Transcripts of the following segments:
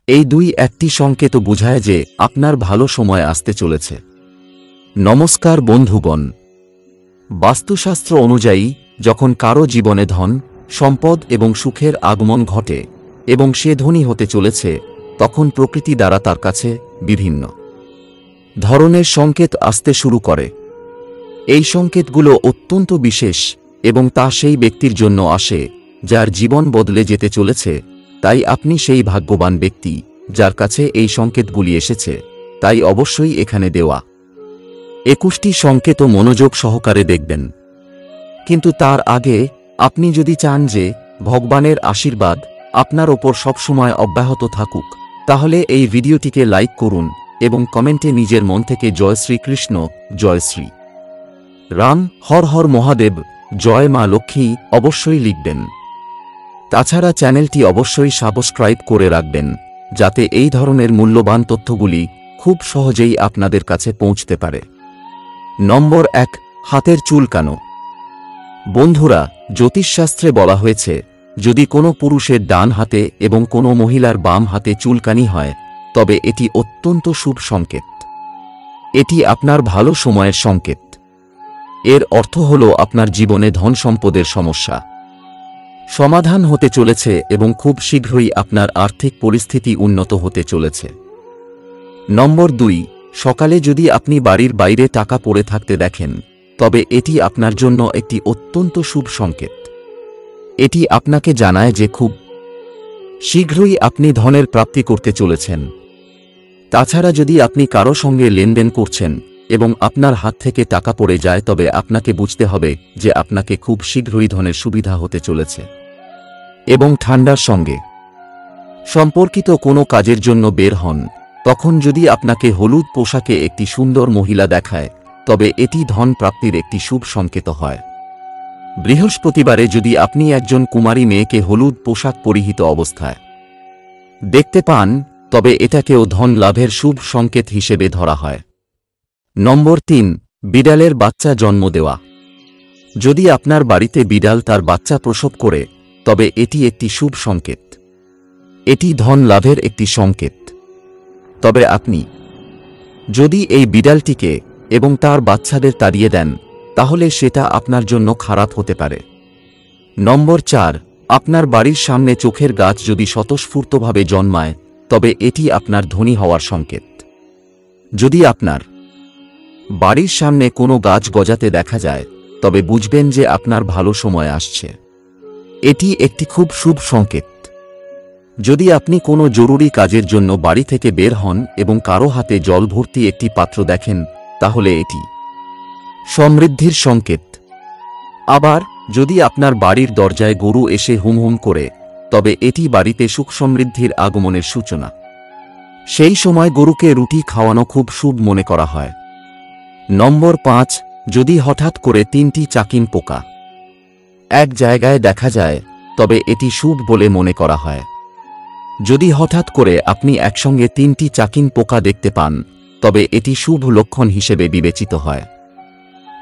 এই একটি সংকেত বোঝায় যে আপনার ভালো সময় আসতে চলেছে। নমস্কার বন্ধুগণ, বাস্তুশাস্ত্র অনুযায়ী যখন কারো জীবনে ধন, সম্পদ এবং সুখের আগমন ঘটে এবং সে ধনী হতে চলেছে, তখন প্রকৃতি দ্বারা তার কাছে বিভিন্ন ধরনের সংকেত আসতে শুরু করে। এই সংকেতগুলো অত্যন্ত বিশেষ এবং তা সেই ব্যক্তির জন্য আসে যার জীবন বদলে যেতে চলেছে। তাই আপনি সেই ভাগ্যবান ব্যক্তি যার কাছে এই সংকেতগুলি এসেছে। তাই অবশ্যই এখানে দেওয়া 21টি সংকেত মনোযোগ সহকারে দেখবেন। কিন্তু তার আগে আপনি যদি চান যে ভগবানের আশীর্বাদ আপনার ওপর সবসময় অব্যাহত থাকুক, তাহলে এই ভিডিওটিকে লাইক করুন এবং কমেন্টে নিজের মন থেকে জয় শ্রীকৃষ্ণ, জয় শ্রী রাম, হর হর মহাদেব, জয় মা লক্ষ্মী অবশ্যই লিখবেন। তাছাড়া চ্যানেলটি অবশ্যই সাবস্ক্রাইব করে রাখবেন, যাতে এই ধরনের মূল্যবান তথ্যগুলি খুব সহজেই আপনাদের কাছে পৌঁছতে পারে। নম্বর 1, হাতের চুলকানো। বন্ধুরা, জ্যোতিষশাস্ত্রে বলা হয়েছে, যদি কোনো পুরুষের ডান হাতে এবং কোনো মহিলার বাম হাতে চুলকানি হয়, তবে এটি অত্যন্ত শুভ সংকেত। এটি আপনার ভালো সময়ের সংকেত। এর অর্থ হল আপনার জীবনে ধন সম্পদের সমস্যা সমাধান হতে চলেছে এবং খুব শীঘ্রই আপনার আর্থিক পরিস্থিতি উন্নত হতে চলেছে। নম্বর 2, সকালে যদি আপনি বাড়ির বাইরে টাকা পড়ে থাকতে দেখেন, তবে এটি আপনার জন্য একটি অত্যন্ত শুভ সংকেত। এটি আপনাকে জানায় যে খুব শীঘ্রই আপনি ধনের প্রাপ্তি করতে চলেছেন। তাছাড়া যদি আপনি কারো সঙ্গে লেনদেন করছেন এবং আপনার হাত থেকে টাকা পড়ে যায়, তবে আপনাকে বুঝতে হবে যে আপনাকে খুব শীঘ্রই ধনের সুবিধা হতে চলেছে। এবং ঠান্ডার সঙ্গে সম্পর্কিত কোনো কাজের জন্য বের হন, তখন যদি আপনাকে হলুদ পোশাকে একটি সুন্দর মহিলা দেখায়, তবে এটি ধন প্রাপ্তির একটি শুভ সংকেত হয়। বৃহস্পতিবারে যদি আপনি একজন কুমারী মেয়েকে হলুদ পোশাক পরিহিত অবস্থায় দেখতে পান, তবে এটাকেও ধন লাভের শুভ সংকেত হিসেবে ধরা হয়। নম্বর 3, বিড়ালের বাচ্চা জন্ম দেওয়া। যদি আপনার বাড়িতে বিড়াল তার বাচ্চা প্রসব করে, তবে এটি একটি শুভ সংকেত। এটি ধন লাভের একটি সংকেত। তবে আপনি যদি এই বিড়ালটিকে এবং তার বাচ্চাদের তাড়িয়ে দেন, তাহলে সেটা আপনার জন্য খারাপ হতে পারে। নম্বর 4, আপনার বাড়ির সামনে চোখের গাছ যদি স্বতঃস্ফূর্তভাবে জন্মায়, তবে এটি আপনার ধনী হওয়ার সংকেত। যদি আপনার বাড়ির সামনে কোনো গাছ গজাতে দেখা যায়, তবে বুঝবেন যে আপনার ভালো সময় আসছে। এটি একটি খুব শুভ সংকেত। যদি আপনি কোনো জরুরি কাজের জন্য বাড়ি থেকে বের হন এবং কারো হাতে জল ভর্তি একটি পাত্র দেখেন, তাহলে এটি সমৃদ্ধির সংকেত। আবার যদি আপনার বাড়ির দরজায় গরু এসে হুম করে, তবে এটি বাড়িতে সুখ সমৃদ্ধির আগমনের সূচনা। সেই সময় গরুকে রুটি খাওয়ানো খুব শুভ মনে করা হয়। নম্বর 5, যদি হঠাৎ করে 3টি চাকিন পোকা এক জায়গায় দেখা যায়, তবে এটি শুভ বলে মনে করা হয়। যদি হঠাৎ করে আপনি একসঙ্গে 3টি চাকিন পোকা দেখতে পান, তবে এটি শুভ লক্ষণ হিসেবে বিবেচিত হয়।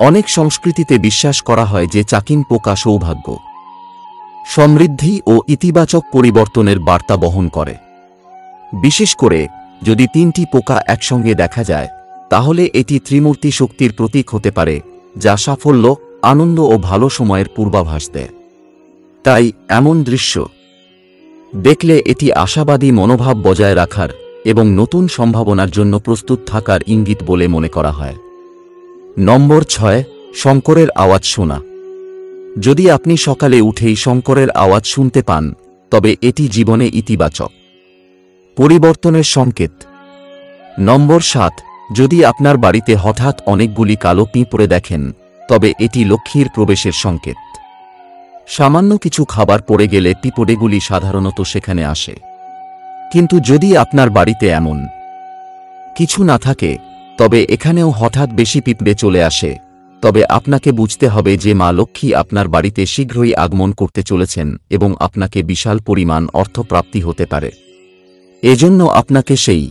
অনেক সংস্কৃতিতে বিশ্বাস করা হয় যে চাকিন পোকা সৌভাগ্য, সমৃদ্ধি ও ইতিবাচক পরিবর্তনের বার্তা বহন করে। বিশেষ করে যদি 3টি পোকা একসঙ্গে দেখা যায়, তাহলে এটি ত্রিমূর্তি শক্তির প্রতীক হতে পারে, যা সাফল্য, আনন্দ ও ভালো সময়ের পূর্বাভাস দেয়। তাই এমন দৃশ্য দেখলে এটি আশাবাদী মনোভাব বজায় রাখার এবং নতুন সম্ভাবনার জন্য প্রস্তুত থাকার ইঙ্গিত বলে মনে করা হয়। নম্বর 6, শঙ্করের আওয়াজ শোনা। যদি আপনি সকালে উঠেই শঙ্করের আওয়াজ শুনতে পান, তবে এটি জীবনে ইতিবাচক পরিবর্তনের সংকেত। নম্বর 7, যদি আপনার বাড়িতে হঠাৎ অনেকগুলি কালো পিঁপড়ে দেখেন, তবে এটি লক্ষ্মীর প্রবেশের সংকেত। সামান্য কিছু খাবার পড়ে গেলে পিঁপড়েগুলি সাধারণত সেখানে আসে। কিন্তু যদি আপনার বাড়িতে এমন কিছু না থাকে, তবে এখানেও হঠাৎ বেশি পিঁপড়ে চলে আসে, তবে আপনাকে বুঝতে হবে যে মা লক্ষ্মী আপনার বাড়িতে শীঘ্রই আগমন করতে চলেছেন এবং আপনাকে বিশাল পরিমাণ অর্থ প্রাপ্তি হতে পারে। এজন্য আপনাকে সেই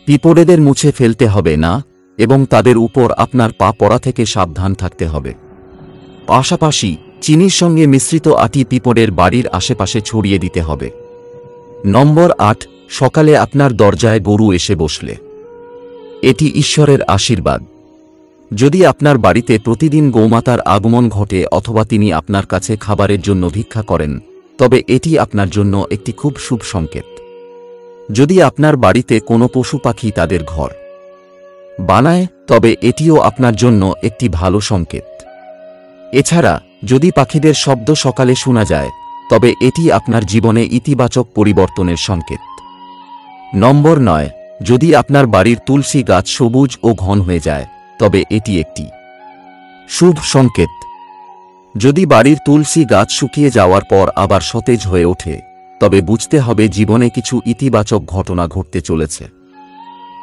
পিঁপড়েদের মুছে ফেলতে হবে না এবং তাদের উপর আপনার পা পড়া থেকে সাবধান থাকতে হবে। পাশাপাশি চিনির সঙ্গে মিশ্রিত আটি পিঁপড়ের বাড়ির আশেপাশে ছড়িয়ে দিতে হবে। নম্বর 8, সকালে আপনার দরজায় গরু এসে বসলে এটি ঈশ্বরের আশীর্বাদ। যদি আপনার বাড়িতে প্রতিদিন গোমাতার আগমন ঘটে অথবা তিনি আপনার কাছে খাবারের জন্য ভিক্ষা করেন, তবে এটি আপনার জন্য একটি খুব শুভ সংকেত। যদি আপনার বাড়িতে কোনো পশু পাখি তাদের ঘর বানায়, তবে এটিও আপনার জন্য একটি ভালো সংকেত। এছাড়া যদি পাখিদের শব্দ সকালে শোনা যায়, তবে এটি আপনার জীবনে ইতিবাচক পরিবর্তনের সংকেত। নম্বর 9, যদি আপনার বাড়ির তুলসী গাছ সবুজ ও ঘন হয়ে যায়, তবে এটি একটি শুভ সংকেত। যদি বাড়ির তুলসী গাছ শুকিয়ে যাওয়ার পর আবার সতেজ হয়ে ওঠে, তবে বুঝতে হবে জীবনে কিছু ইতিবাচক ঘটনা ঘটতে চলেছে।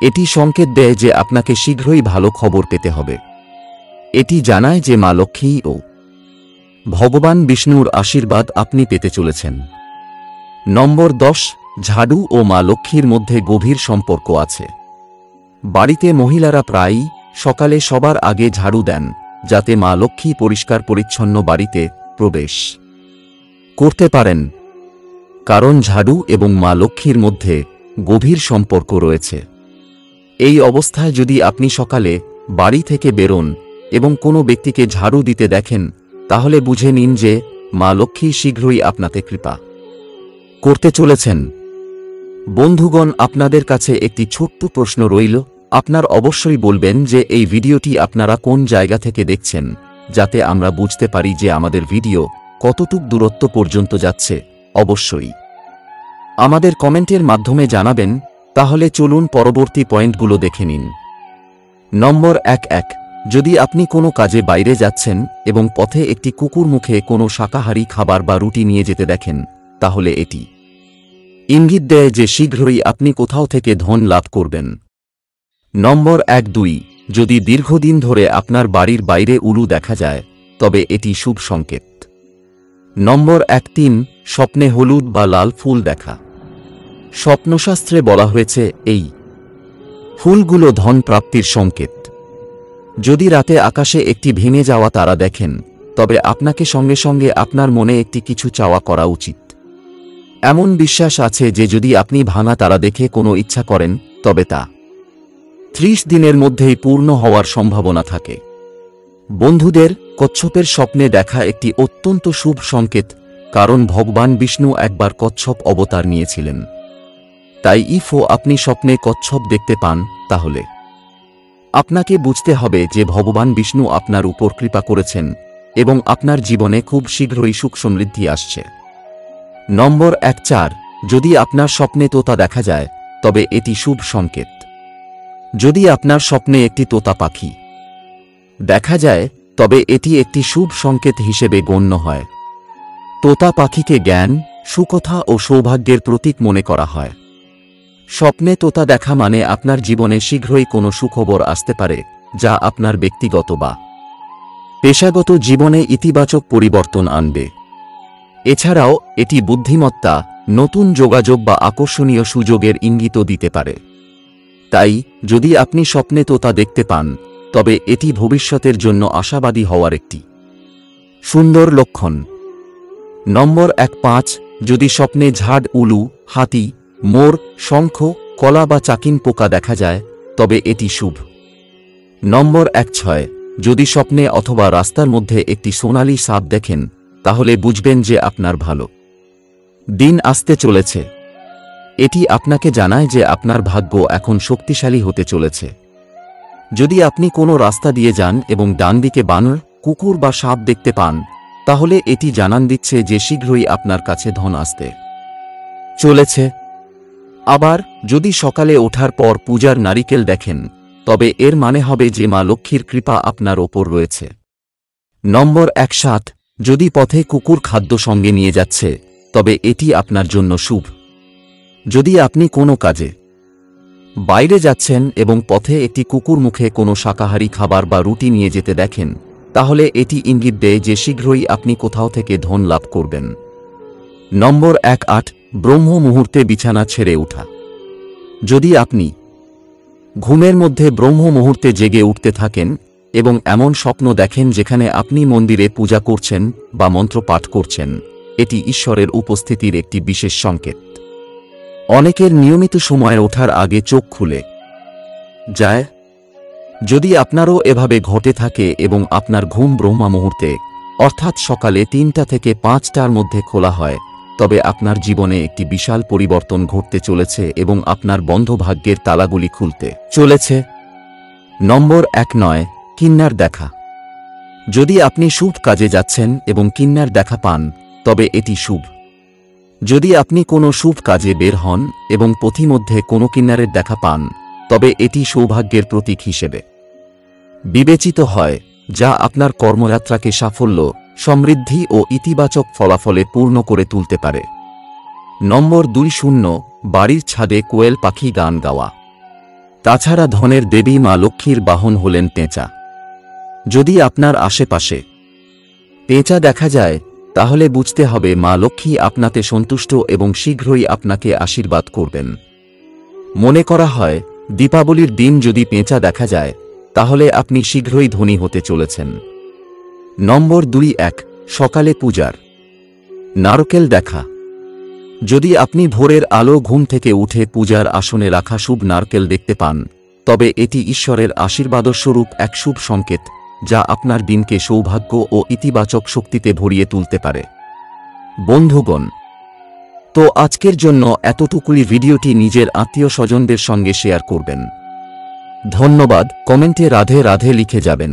এটি সংকেত দেয় যে আপনাকে শীঘ্রই ভালো খবর পেতে হবে। এটি জানায় যে মা লক্ষ্মী ও ভগবান বিষ্ণুর আশীর্বাদ আপনি পেতে চলেছেন। নম্বর 10, ঝাড়ু ও মা লক্ষ্মীর মধ্যে গভীর সম্পর্ক আছে। বাড়িতে মহিলারা প্রায়ই সকালে সবার আগে ঝাড়ু দেন, যাতে মা লক্ষ্মী পরিষ্কার পরিচ্ছন্ন বাড়িতে প্রবেশ করতে পারেন। কারণ ঝাড়ু এবং মা লক্ষ্মীর মধ্যে গভীর সম্পর্ক রয়েছে। এই অবস্থায় যদি আপনি সকালে বাড়ি থেকে বেরোন এবং কোনো ব্যক্তিকে ঝাড়ু দিতে দেখেন, তাহলে বুঝে নিন যে মা লক্ষ্মী শীঘ্রই আপনাতে কৃপা করতে চলেছেন। বন্ধুগণ, আপনাদের কাছে একটি ছোট্ট প্রশ্ন রইল। আপনার অবশ্যই বলবেন যে এই ভিডিওটি আপনারা কোন জায়গা থেকে দেখছেন, যাতে আমরা বুঝতে পারি যে আমাদের ভিডিও কতটুক দূরত্ব পর্যন্ত যাচ্ছে। অবশ্যই আমাদের কমেন্টের মাধ্যমে জানাবেন। তাহলে চলুন পরবর্তী পয়েন্টগুলো দেখে নিন। নম্বর 1, যদি আপনি কোনো কাজে বাইরে যাচ্ছেন এবং পথে একটি কুকুর মুখে কোনো শাকাহারী খাবার বা রুটি নিয়ে যেতে দেখেন, তাহলে এটি ইঙ্গিত দেয় যে শীঘ্রই আপনি কোথাও থেকে ধন লাভ করবেন। নম্বর 2, যদি দীর্ঘদিন ধরে আপনার বাড়ির বাইরে উলু দেখা যায়, তবে এটি শুভ সংকেত। নম্বর 3, স্বপ্নে হলুদ বা লাল ফুল দেখা। স্বপ্নশাস্ত্রে বলা হয়েছে এই ফুলগুলো ধন প্রাপ্তির সংকেত। যদি রাতে আকাশে একটি ভেঙে যাওয়া তারা দেখেন, তবে আপনাকে সঙ্গে সঙ্গে আপনার মনে একটি কিছু চাওয়া করা উচিত। এমন বিশ্বাস আছে যে যদি আপনি ভাঙা তারা দেখে কোনো ইচ্ছা করেন, তবে তা 30 দিনের মধ্যেই পূর্ণ হওয়ার সম্ভাবনা থাকে। বন্ধুদের, কচ্ছপের স্বপ্নে দেখা একটি অত্যন্ত শুভ সংকেত, কারণ ভগবান বিষ্ণু একবার কচ্ছপ অবতার নিয়েছিলেন। তাই আপনি স্বপ্নে কচ্ছপ দেখতে পান, তাহলে আপনাকে বুঝতে হবে যে ভগবান বিষ্ণু আপনার উপর কৃপা করেছেন এবং আপনার জীবনে খুব শীঘ্রই সুখ সমৃদ্ধি আসছে। নম্বর 4, যদি আপনার স্বপ্নে তোতা দেখা যায়, তবে এটি শুভ সংকেত। যদি আপনার স্বপ্নে একটি তোতা পাখি দেখা যায়, তবে এটি একটি শুভ সংকেত হিসেবে গণ্য হয়। তোতা পাখিকে জ্ঞান, সুকথা ও সৌভাগ্যের প্রতীক মনে করা হয়। স্বপ্নে তোতা দেখা মানে আপনার জীবনে শীঘ্রই কোনো সুখবর আসতে পারে, যা আপনার ব্যক্তিগত বা পেশাগত জীবনে ইতিবাচক পরিবর্তন আনবে। এছাড়াও এটি বুদ্ধিমত্তা, নতুন যোগাযোগ বা আকর্ষণীয় সুযোগের ইঙ্গিতও দিতে পারে। তাই যদি আপনি স্বপ্নে তোতা দেখতে পান, তবে এটি ভবিষ্যতের জন্য আশাবাদী হওয়ার একটি সুন্দর লক্ষণ। নম্বর 5, যদি স্বপ্নে ঝাড়, উলু, হাতি, মোর, শঙ্খ, কলা বা চাকিন পোকা দেখা যায়, তবে এটি শুভ। নম্বর 6, যদি স্বপ্নে অথবা রাস্তার মধ্যে একটি সোনালী সাপ দেখেন, তাহলে বুঝবেন যে আপনার ভালো দিন আসতে চলেছে। এটি আপনাকে জানায় যে আপনার ভাগ্য এখন শক্তিশালী হতে চলেছে। যদি আপনি কোনো রাস্তা দিয়ে যান এবং ডান দিকে বানর, কুকুর বা সাপ দেখতে পান, তাহলে এটি জানান দিচ্ছে যে শীঘ্রই আপনার কাছে ধন আসতে চলেছে। আবার যদি সকালে ওঠার পর পূজার নারিকেল দেখেন, তবে এর মানে হবে যে মা লক্ষ্মীর কৃপা আপনার ওপর রয়েছে। নম্বর 7, যদি পথে কুকুর খাদ্য সঙ্গে নিয়ে যাচ্ছে, তবে এটি আপনার জন্য শুভ। যদি আপনি কোনো কাজে বাইরে যাচ্ছেন এবং পথে একটি কুকুর মুখে কোনো শাকাহারী খাবার বা রুটি নিয়ে যেতে দেখেন, তাহলে এটি ইঙ্গিত দেয় যে শীঘ্রই আপনি কোথাও থেকে ধন লাভ করবেন। নম্বর 8, ব্রহ্ম মুহূর্তে বিছানা ছেড়ে ওঠা। যদি আপনি ঘুমের মধ্যে ব্রহ্ম মুহূর্তে জেগে উঠতে থাকেন এবং এমন স্বপ্ন দেখেন যেখানে আপনি মন্দিরে পূজা করছেন বা মন্ত্র পাঠ করছেন, এটি ঈশ্বরের উপস্থিতির একটি বিশেষ সংকেত। অনেকের নিয়মিত সময়ে ওঠার আগে চোখ খুলে যায়। যদি আপনারও এভাবে ঘটে থাকে এবং আপনার ঘুম ব্রহ্মা মুহূর্তে অর্থাৎ সকালে 3টা থেকে 5টার মধ্যে খোলা হয়, তবে আপনার জীবনে একটি বিশাল পরিবর্তন ঘটতে চলেছে এবং আপনার বন্ধ ভাগ্যের তালাগুলি খুলতে চলেছে। নম্বর 1, কিন্নার দেখা। যদি আপনি শুভ কাজে যাচ্ছেন এবং কিন্নার দেখা পান, তবে এটি শুভ। যদি আপনি কোনো শুভ কাজে বের হন এবং পথিমধ্যে কোনো কিন্নারের দেখা পান, তবে এটি সৌভাগ্যের প্রতীক হিসেবে বিবেচিত হয়, যা আপনার কর্মযাত্রাকে সাফল্য, সমৃদ্ধি ও ইতিবাচক ফলাফলে পূর্ণ করে তুলতে পারে। নম্বর 2, বাড়ির ছাদে কোয়েল পাখি গান গাওয়া। তাছাড়া ধনের দেবী মা লক্ষ্মীর বাহন হলেন পেঁচা। যদি আপনার আশেপাশে পেঁচা দেখা যায়, তাহলে বুঝতে হবে মা লক্ষ্মী আপনাতে সন্তুষ্ট এবং শীঘ্রই আপনাকে আশীর্বাদ করবেন। মনে করা হয়, দীপাবলির দিন যদি পেঁচা দেখা যায়, তাহলে আপনি শীঘ্রই ধনী হতে চলেছেন। নম্বর 2, সকালে পূজার নারকেল দেখা। যদি আপনি ভোরের আলো ঘুম থেকে উঠে পূজার আসনে রাখা শুভ নারকেল দেখতে পান, তবে এটি ঈশ্বরের আশীর্বাদস্বরূপ এক শুভ সংকেত, যা আপনার দিনকে সৌভাগ্য ও ইতিবাচক শক্তিতে ভরিয়ে তুলতে পারে। বন্ধুগণ, তো আজকের জন্য এতটুকুই। ভিডিওটি নিজের আত্মীয় স্বজনদের সঙ্গে শেয়ার করবেন। ধন্যবাদ। কমেন্টে রাধে রাধে লিখে যাবেন।